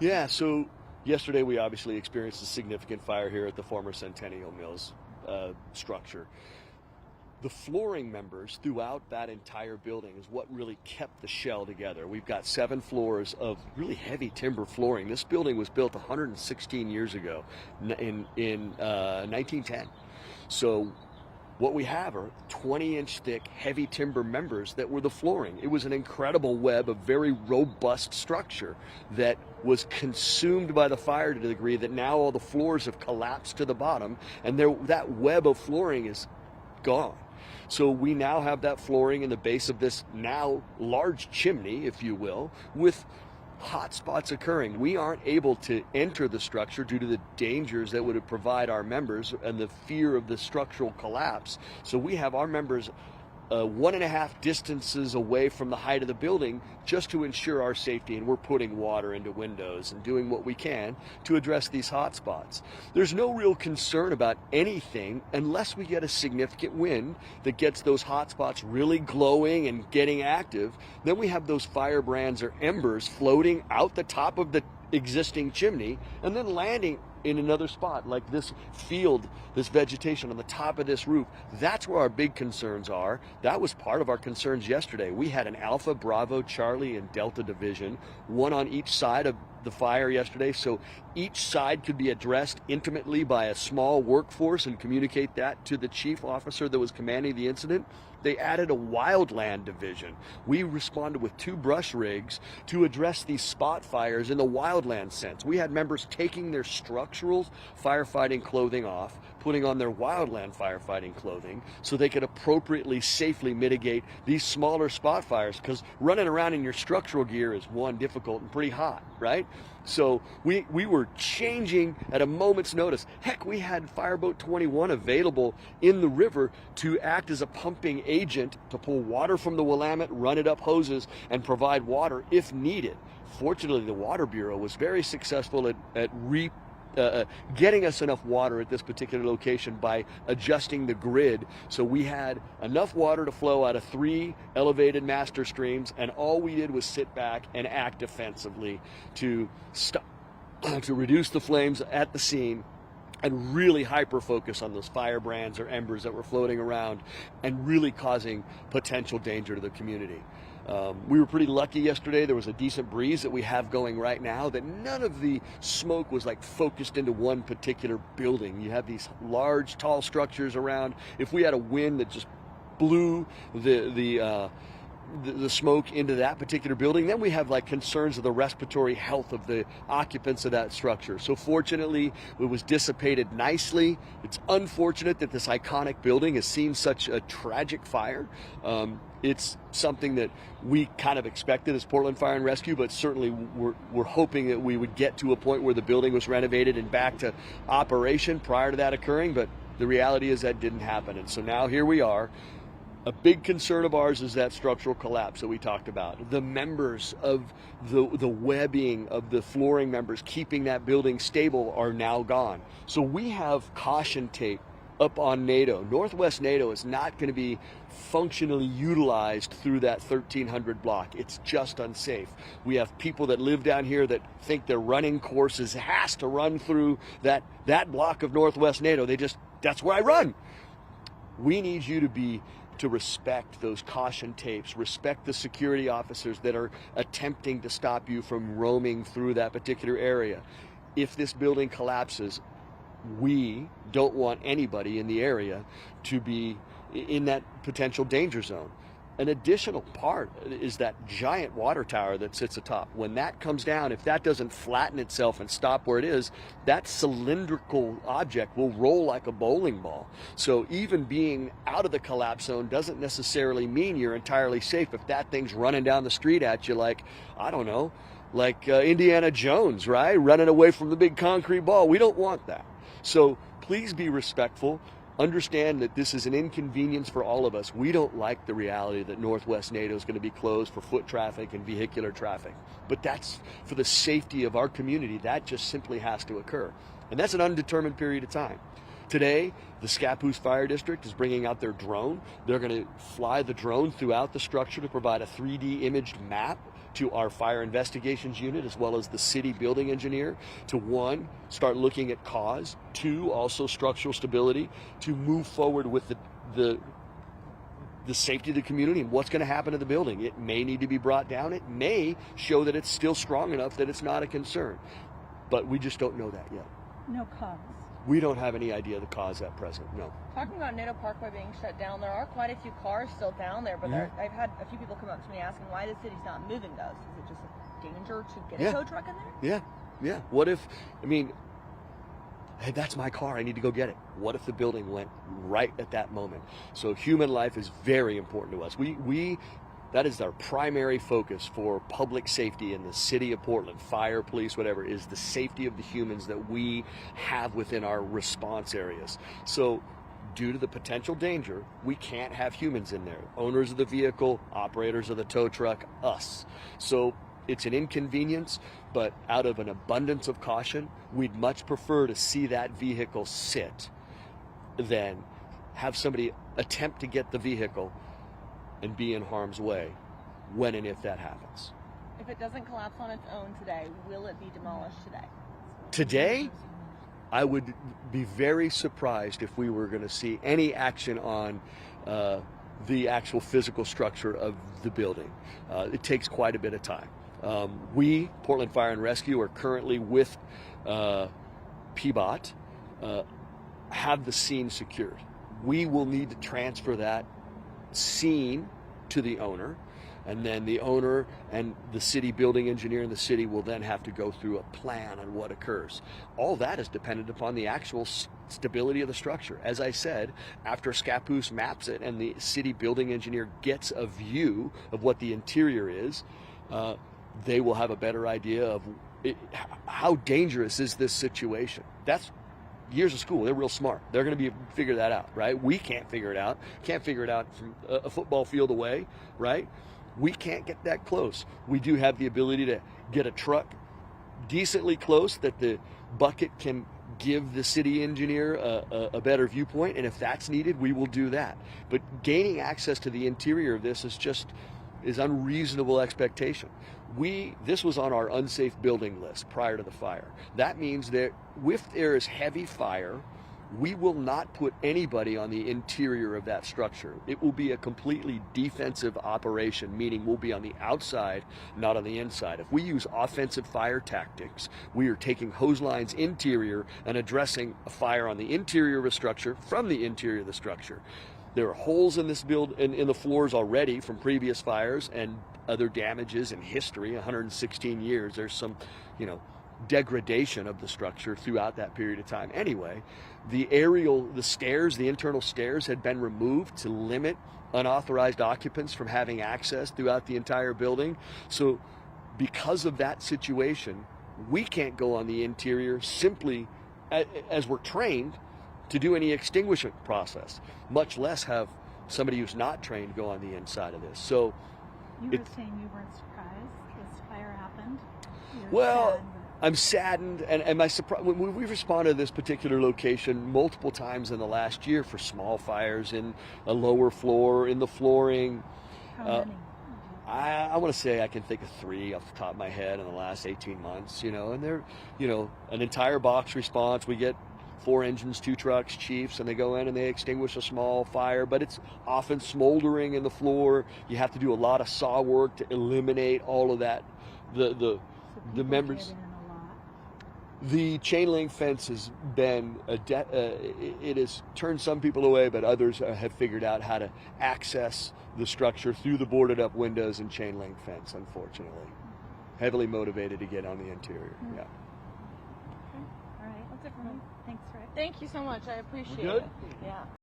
Yeah, so yesterday we obviously experienced a significant fire here at the former Centennial Mills structure. The flooring members throughout that entire building is what really kept the shell together. We've got 7 floors of really heavy timber flooring. This building was built 116 years ago in 1910. So what we have are 20-inch thick, heavy timber members that were the flooring. It was an incredible web of very robust structure that was consumed by the fire to the degree that now all the floors have collapsed to the bottom, and that web of flooring is gone. So we now have that flooring in the base of this now large chimney, if you will, with hot spots occurring. We aren't able to enter the structure due to the dangers that would provide our members and the fear of the structural collapse. So we have our members 1.5 distances away from the height of the building just to ensure our safety, and we're putting water into windows and doing what we can to address these hot spots. There's no real concern about anything unless we get a significant wind that gets those hot spots really glowing and getting active. Then we have those firebrands or embers floating out the top of the existing chimney and then landing in another spot, like this field, this vegetation on the top of this roof. That's where our big concerns are. That was part of our concerns yesterday. We had an Alpha, Bravo, Charlie, and Delta division, one on each side of the fire yesterday, so each side could be addressed intimately by a small workforce and communicate that to the chief officer that was commanding the incident. They added a wildland division. We responded with 2 brush rigs to address these spot fires in the wildland sense. We had members taking their structural firefighting clothing off, putting on their wildland firefighting clothing so they could appropriately, safely mitigate these smaller spot fires, because running around in your structural gear is, one, difficult and pretty hot, right? So we were changing at a moment's notice. Heck, we had Fireboat 21 available in the river to act as a pumping agent to pull water from the Willamette, run it up hoses, and provide water if needed. Fortunately, the Water Bureau was very successful at getting us enough water at this particular location by adjusting the grid, so we had enough water to flow out of 3 elevated master streams, and all we did was sit back and act defensively to reduce the flames at the scene and really hyper focus on those firebrands or embers that were floating around and really causing potential danger to the community. We were pretty lucky yesterday. There was a decent breeze that we have going right now, that none of the smoke was like focused into one particular building. You have these large, tall structures around. If we had a wind that just blew the smoke into that particular building, then we have like concerns of the respiratory health of the occupants of that structure. So fortunately, it was dissipated nicely. It's unfortunate that this iconic building has seen such a tragic fire. It's something that we kind of expected as Portland Fire and Rescue, but certainly we're hoping that we would get to a point where the building was renovated and back to operation prior to that occurring, but the reality is that didn't happen. And so now here we are. A big concern of ours is that structural collapse that we talked about. The members of the webbing of the flooring members keeping that building stable are now gone. So we have caution tape up on Naito. Northwest Naito is not going to be functionally utilized through that 1300 block. It's just unsafe. We have people that live down here that think their running courses has to run through that block of Northwest Naito. That's where I run. We need you to respect those caution tapes, respect the security officers that are attempting to stop you from roaming through that particular area. If this building collapses, we don't want anybody in the area to be in that potential danger zone. An additional part is that giant water tower that sits atop. When that comes down, if that doesn't flatten itself and stop where it is, that cylindrical object will roll like a bowling ball. So even being out of the collapse zone doesn't necessarily mean you're entirely safe if that thing's running down the street at you like, I don't know, like Indiana Jones, right? Running away from the big concrete ball. We don't want that. So please be respectful. Understand that this is an inconvenience for all of us. We don't like the reality that Northwest Naito is going to be closed for foot traffic and vehicular traffic. But that's for the safety of our community. That just simply has to occur. And that's an undetermined period of time. Today, the Scappoose Fire District is bringing out their drone. They're going to fly the drone throughout the structure to provide a 3D imaged map to our fire investigations unit as well as the city building engineer to, one, start looking at cause, two, also structural stability, to move forward with the safety of the community and what's going to happen to the building. It may need to be brought down. It may show that it's still strong enough that it's not a concern. But we just don't know that yet. No cause. We don't have any idea of the cause at present, no. Talking about Naito Parkway being shut down, there are quite a few cars still down there, but I've had a few people come up to me asking why the city's not moving those. Is it just a danger to get a tow truck in there? Yeah. What if, hey, that's my car, I need to go get it. What if the building went right at that moment? So human life is very important to us. That is our primary focus for public safety in the city of Portland, fire, police, whatever, is the safety of the humans that we have within our response areas. So due to the potential danger, we can't have humans in there. Owners of the vehicle, operators of the tow truck, us. So it's an inconvenience, but out of an abundance of caution, we'd much prefer to see that vehicle sit than have somebody attempt to get the vehicle and be in harm's way when and if that happens. If it doesn't collapse on its own today, will it be demolished today? Today, I would be very surprised if we were going to see any action on the actual physical structure of the building. It takes quite a bit of time. We, Portland Fire and Rescue, are currently with PBOT, have the scene secured. We will need to transfer that scene to the owner, and then the owner and the city building engineer in the city will then have to go through a plan on what occurs. All that is dependent upon the actual stability of the structure. As I said, after Scappoose maps it and the city building engineer gets a view of what the interior is, they will have a better idea of how dangerous is this situation. That's years of school. They're real smart. They're going to figure that out, right? We can't figure it out. Can't figure it out from a football field away, right? We can't get that close. We do have the ability to get a truck decently close that the bucket can give the city engineer a better viewpoint, and if that's needed, we will do that. But gaining access to the interior of this is unreasonable expectation. This was on our unsafe building list prior to the fire. That means that if there is heavy fire, we will not put anybody on the interior of that structure. It will be a completely defensive operation, meaning we'll be on the outside, not on the inside. If we use offensive fire tactics, we are taking hose lines interior and addressing a fire on the interior of a structure from the interior of the structure. There are holes in this in the floors already from previous fires and other damages in history. 116 years. There's some, degradation of the structure throughout that period of time. Anyway, the internal stairs had been removed to limit unauthorized occupants from having access throughout the entire building. So because of that situation, we can't go on the interior simply as we're trained to do any extinguishment process, much less have somebody who's not trained go on the inside of this. So you were saying you weren't surprised this fire happened? I'm saddened, and when we've responded to this particular location multiple times in the last year for small fires in a lower floor, in the flooring. How many? I want to say I can think of 3 off the top of my head in the last 18 months, and they're, an entire box response. We get 4 engines, 2 trucks, chiefs, and they go in and they extinguish a small fire, but it's often smoldering in the floor. You have to do a lot of saw work to eliminate all of that. The members. The chain link fence has been it has turned some people away, but others have figured out how to access the structure through the boarded up windows and chain link fence, unfortunately. Heavily motivated to get on the interior. Yeah. Okay. All right. That's it for me. Thanks, Rick. Thank you so much. I appreciate Good? it. Yeah.